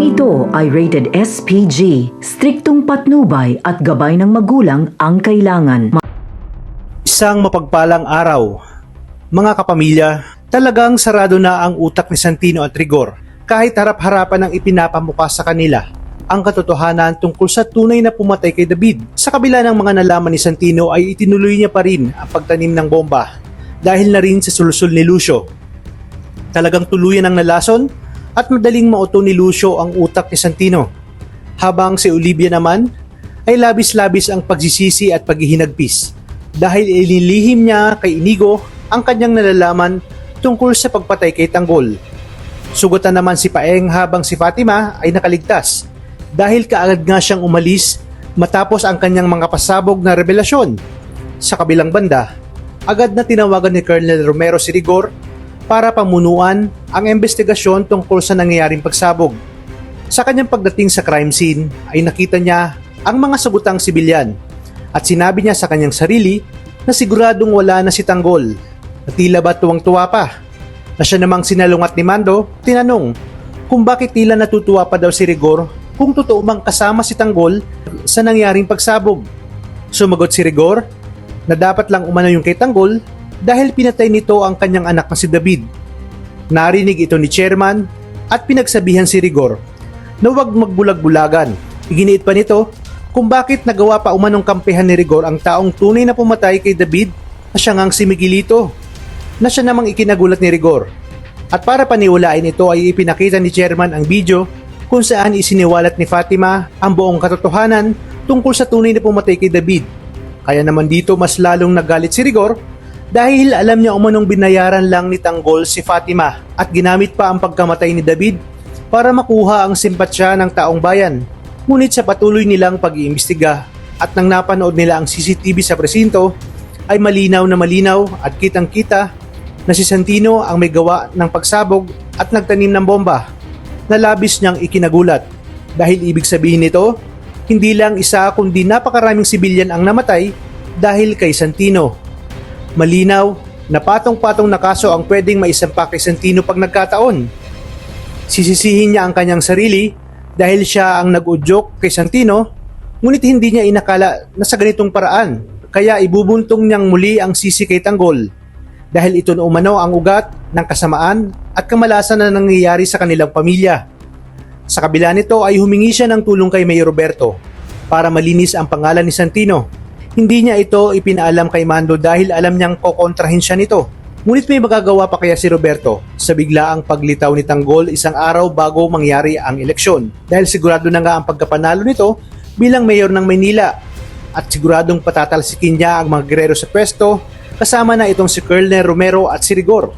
ito ay rated SPG, striktong patnubay at gabay ng magulang ang kailangan. Isang mapagpalang araw, mga kapamilya, talagang sarado na ang utak ni Santino at Rigor kahit harap-harapan ang ipinapamuka sa kanila ang katotohanan tungkol sa tunay na pumatay kay David. Sa kabila ng mga nalaman ni Santino ay itinuloy niya pa rin ang pagtanim ng bomba dahil na rin sa sulsul ni Lucio. Talagang tuluyan ang nalason at madaling mauto ni Lucio ang utak ni Santino, habang si Olivia naman ay labis-labis ang pagsisisi at paghihinagpis dahil inilihim niya kay Inigo ang kanyang nalalaman tungkol sa pagpatay kay Tanggol. Sugatan naman si Paeng habang si Fatima ay nakaligtas dahil kaagad nga siyang umalis matapos ang kanyang mga pasabog na revelasyon. Sa kabilang banda, agad na tinawagan ni Colonel Romero si Rigor para pamunuan ang investigasyon tungkol sa nangyayaring pagsabog. Sa kanyang pagdating sa crime scene ay nakita niya ang mga sugutang sibilyan at sinabi niya sa kanyang sarili na siguradong wala na si Tanggol na tila ba tuwang-tuwa pa. Na siya namang sinalungat ni Mando, tinanong kung bakit tila natutuwa pa daw si Rigor kung totoo mang kasama si Tanggol sa nangyaring pagsabog. Sumagot si Rigor na dapat lang umano yung kay Tanggol dahil pinatay nito ang kanyang anak na si David. Narinig ito ni Chairman at pinagsabihan si Rigor na huwag magbulag-bulagan. Iginiit pa nito kung bakit nagawa pa umanong kampihan ni Rigor ang taong tunay na pumatay kay David na siya ngang si Miguelito, na siya namang ikinagulat ni Rigor. At para paniwalain ito ay ipinakita ni Chairman ang video kung saan isiniwalat ni Fatima ang buong katotohanan tungkol sa tunay na pumatay kay David. Kaya naman dito mas lalong nagalit si Rigor dahil alam niya umanong binayaran lang ni Tanggol si Fatima at ginamit pa ang pagkamatay ni David para makuha ang simpatsya ng taong bayan. Ngunit sa patuloy nilang pag-iimbestiga at nang napanood nila ang CCTV sa presinto ay malinaw at kitang-kita na si Santino ang may gawa ng pagsabog at nagtanim ng bomba na labis niyang ikinagulat dahil ibig sabihin nito hindi lang isa kundi napakaraming sibilyan ang namatay dahil kay Santino. Malinaw na patong-patong na kaso ang pwedeng maisampa kay Santino pag nagkataon. Sisisihin niya ang kanyang sarili dahil siya ang nag-udyok kay Santino, ngunit hindi niya inakala na sa ganitong paraan, kaya ibubuntong niyang muli ang sisi kay Tanggol dahil ito na umano ang ugat ng kasamaan at kamalasan na nangyayari sa kanilang pamilya. Sa kabila nito ay humingi siya ng tulong kay Mayor Roberto para malinis ang pangalan ni Santino. Hindi niya ito ipinaalam kay Mando dahil alam niyang kokontrahin siya nito. Ngunit may magagawa pa kaya si Roberto sa biglaang paglitaw ni Tanggol isang araw bago mangyari ang eleksyon dahil sigurado na nga ang pagkapanalo nito bilang mayor ng Maynila at siguradong patatalsikin niya ang mga gerero sa pwesto kasama na itong si Colonel Romero at si Rigor.